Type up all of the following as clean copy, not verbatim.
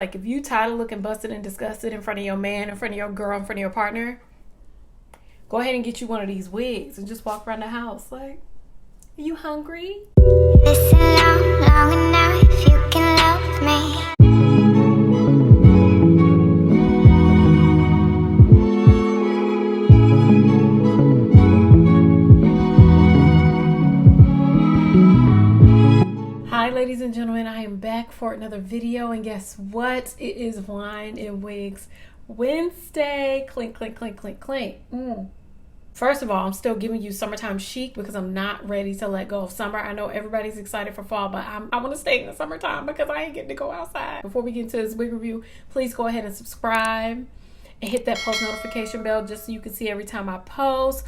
Like, if you tired of looking busted and disgusted in front of your man, in front of your girl, in front of your partner, go ahead and get you one of these wigs and just walk around the house like, are you hungry? Listen long enough, you can love me. Hi ladies and gentlemen, I am back for another video, and guess what? It is Wine and Wigs Wednesday. Clink, clink, clink, clink, clink. First of all, I'm still giving you summertime chic because I'm not ready to let go of summer. I know everybody's excited for fall, but I want to stay in the summertime because I ain't getting to go outside. Before we get into this wig review, please go ahead and subscribe and hit that post notification bell just so you can see every time I post.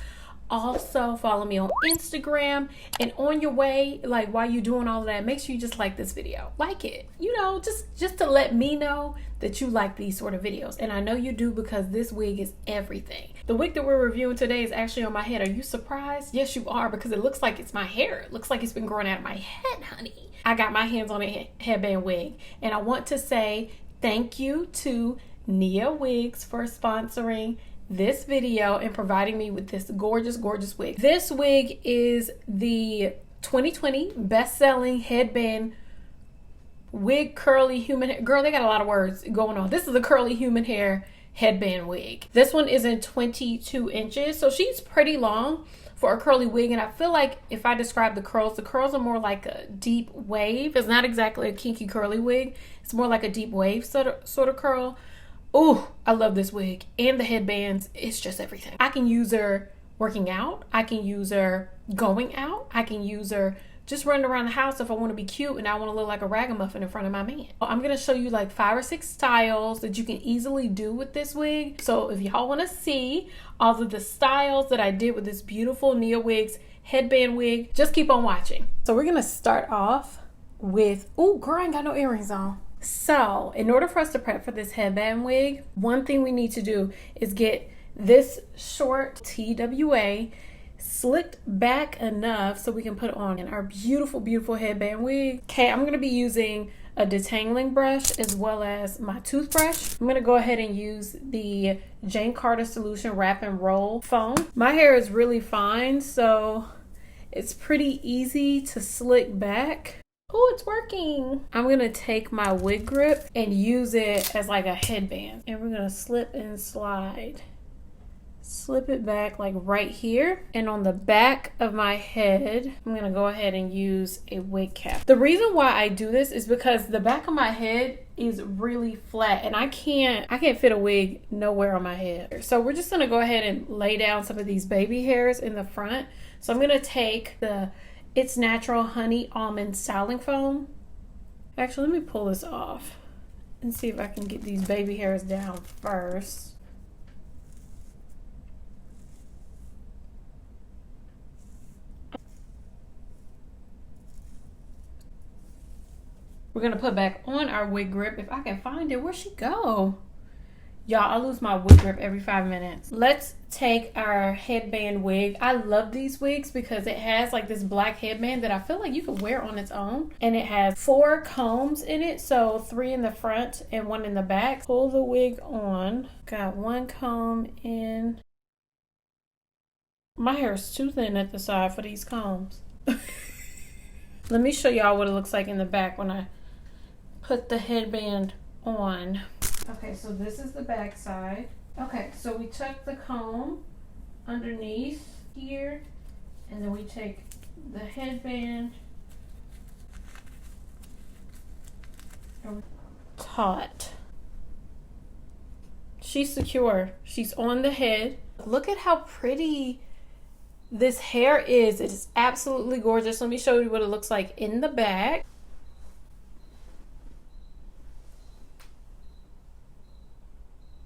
Also, follow me on Instagram, and on your way, like while you're doing all of that, make sure you just like this video. Like it, you know, just to let me know that you like these sort of videos. And I know you do because this wig is everything. The wig that we're reviewing today is actually on my head. Are you surprised? Yes, you are, because it looks like it's my hair. It looks like it's been growing out of my head, honey. I got my hands on a headband wig, and I want to say thank you to Niawigs for sponsoring this video and providing me with this gorgeous wig. This wig is the 2020 best-selling headband wig, curly human hair. Girl, they got a lot of words going on. This is a curly human hair headband wig. This one is in 22 inches, so she's pretty long for a curly wig. And I feel like if I describe the curls are more like a deep wave. It's not exactly a kinky curly wig. It's more like a deep wave sort of curl. Oh, I love this wig and the headbands. It's just everything. I can use her working out. I can use her going out. I can use her just running around the house if I want to be cute and I want to look like a ragamuffin in front of my man. I'm going to show you like 5 or 6 styles that you can easily do with this wig. So if y'all want to see all of the styles that I did with this beautiful Niawigs headband wig, just keep on watching. So we're going to start off with, oh girl, I ain't got no earrings on. So in order for us to prep for this headband wig, one thing we need to do is get this short TWA slicked back enough so we can put on our beautiful headband wig. Okay, I'm going to be using a detangling brush as well as my toothbrush. I'm going to go ahead and use the Jane Carter Solution Wrap and Roll foam. My hair is really fine, so it's pretty easy to slick back. Oh, it's working. I'm gonna take my wig grip and use it as like a headband. And we're gonna slip and slide. Slip it back like right here. And on the back of my head, I'm gonna go ahead and use a wig cap. The reason why I do this is because the back of my head is really flat and I can't fit a wig nowhere on my head. So we're just gonna go ahead and lay down some of these baby hairs in the front. So I'm gonna take the It's Natural Honey Almond Styling Foam. Actually, let me pull this off and see if I can get these baby hairs down first. We're gonna put back on our wig grip. If I can find it, where'd she go? Y'all, I lose my wig grip every 5 minutes. Let's take our headband wig. I love these wigs because it has like this black headband that I feel like you could wear on its own. And it has 4 combs in it. So 3 in the front and 1 in the back. Pull the wig on. Got 1 comb in. My hair is too thin at the side for these combs. Let me show y'all what it looks like in the back when I put the headband on. Okay, so this is the back side. Okay, so we tuck the comb underneath here, and then we take the headband taut. She's secure. She's on the head. Look at how pretty this hair is. It is absolutely gorgeous. Let me show you what it looks like in the back.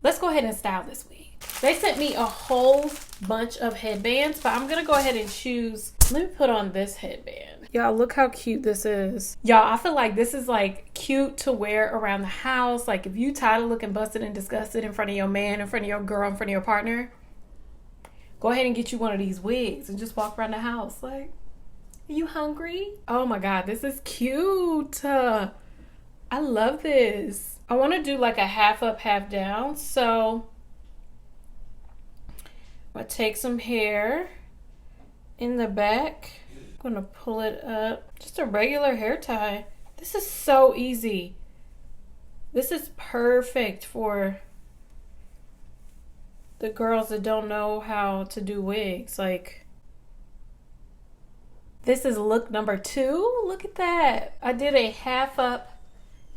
Let's go ahead and style this wig. They sent me a whole bunch of headbands, but I'm gonna go ahead and choose. Let me put on this headband. Y'all, look how cute this is. Y'all, I feel like this is like cute to wear around the house. Like if you tired of looking busted and disgusted in front of your man, in front of your girl, in front of your partner, go ahead and get you one of these wigs and just walk around the house like, are you hungry? Oh my God, this is cute. I love this. I want to do like a half up, half down. So I'm going to take some hair in the back. I'm going to pull it up. Just a regular hair tie. This is so easy. This is perfect for the girls that don't know how to do wigs. Like, this is look number 2. Look at that. I did a half up,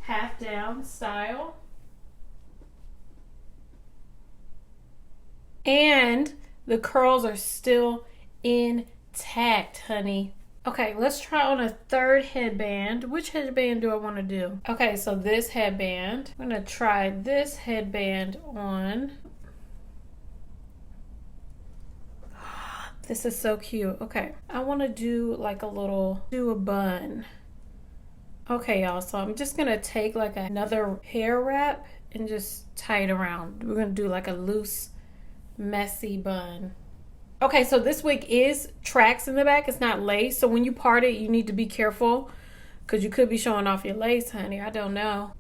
half down style. And the curls are still intact, honey. Okay, let's try on a third headband. Which headband do I want to do? Okay, so this headband. I'm going to try this headband on. This is so cute. Okay, I want to do like do a bun. Okay, y'all, so I'm just going to take like another hair wrap and just tie it around. We're going to do like a loose, messy bun. Okay, so this wig is tracks in the back. It's not lace. So when you part it, you need to be careful because you could be showing off your lace, honey. I don't know.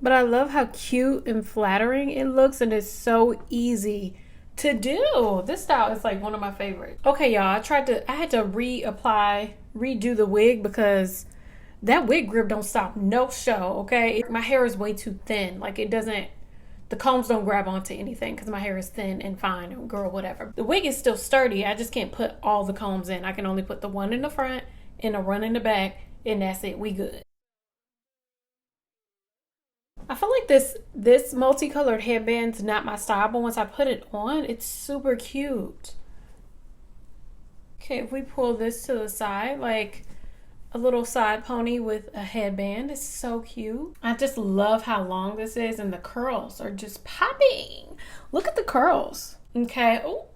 But I love how cute and flattering it looks, and it's so easy to do. This style is like one of my favorites. Okay, y'all, I had to redo the wig because that wig grip don't stop no show, okay? My hair is way too thin. Like, the combs don't grab onto anything because my hair is thin and fine, girl, whatever. The wig is still sturdy. I just can't put all the combs in. I can only put the one in the front and a one in the back, and that's it. We good. I feel like this multicolored headband's not my style, but once I put it on, it's super cute. Okay, if we pull this to the side, like a little side pony with a headband, is so cute. I just love how long this is, and the curls are just popping. Look at the curls. Okay, oh,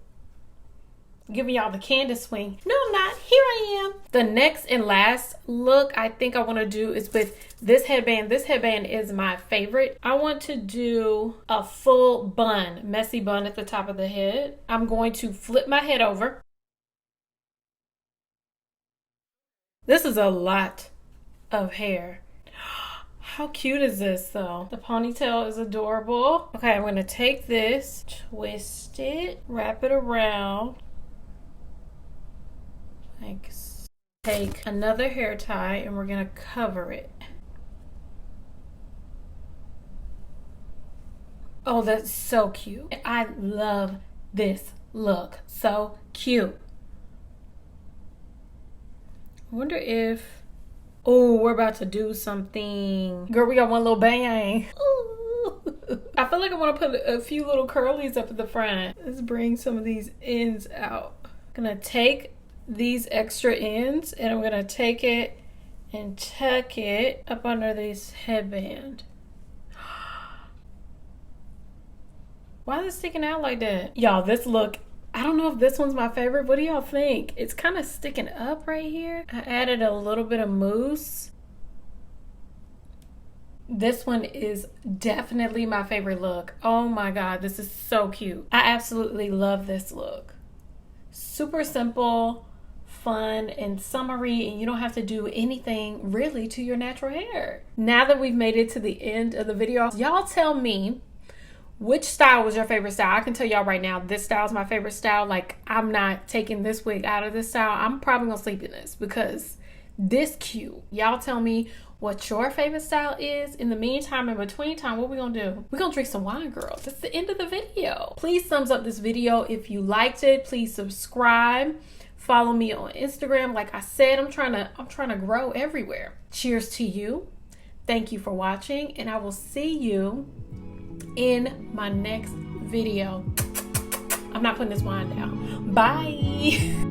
giving y'all the Candace swing. No, I'm not. Here I am. The next and last look I think I want to do is with this headband. This headband is my favorite. I want to do a full bun, messy bun at the top of the head. I'm going to flip my head over. This is a lot of hair. How cute is this though? The ponytail is adorable. Okay, I'm going to take this, twist it, wrap it around. Like, take another hair tie and we're going to cover it. Oh, that's so cute. I love this look. So cute. I wonder if, oh, we're about to do something. Girl, we got one little bang. Ooh. I feel like I want to put a few little curlies up at the front. Let's bring some of these ends out. I'm gonna take these extra ends and I'm gonna take it and tuck it up under this headband. Why is it sticking out like that? Y'all, this look, I don't know if this one's my favorite. What do y'all think? It's kind of sticking up right here. I added a little bit of mousse. This one is definitely my favorite look. Oh my God, this is so cute. I absolutely love this look. Super simple, fun, and summery, and you don't have to do anything really to your natural hair. Now that we've made it to the end of the video, y'all tell me, which style was your favorite style? I can tell y'all right now, this style is my favorite style. Like, I'm not taking this wig out of this style. I'm probably gonna sleep in this because this cute. Y'all tell me what your favorite style is. In the meantime, in between time, what we gonna do? We're gonna drink some wine, girl. That's the end of the video. Please thumbs up this video if you liked it. Please subscribe. Follow me on Instagram. Like I said, I'm trying to grow everywhere. Cheers to you. Thank you for watching, and I will see you in my next video. I'm not putting this wine down. Bye.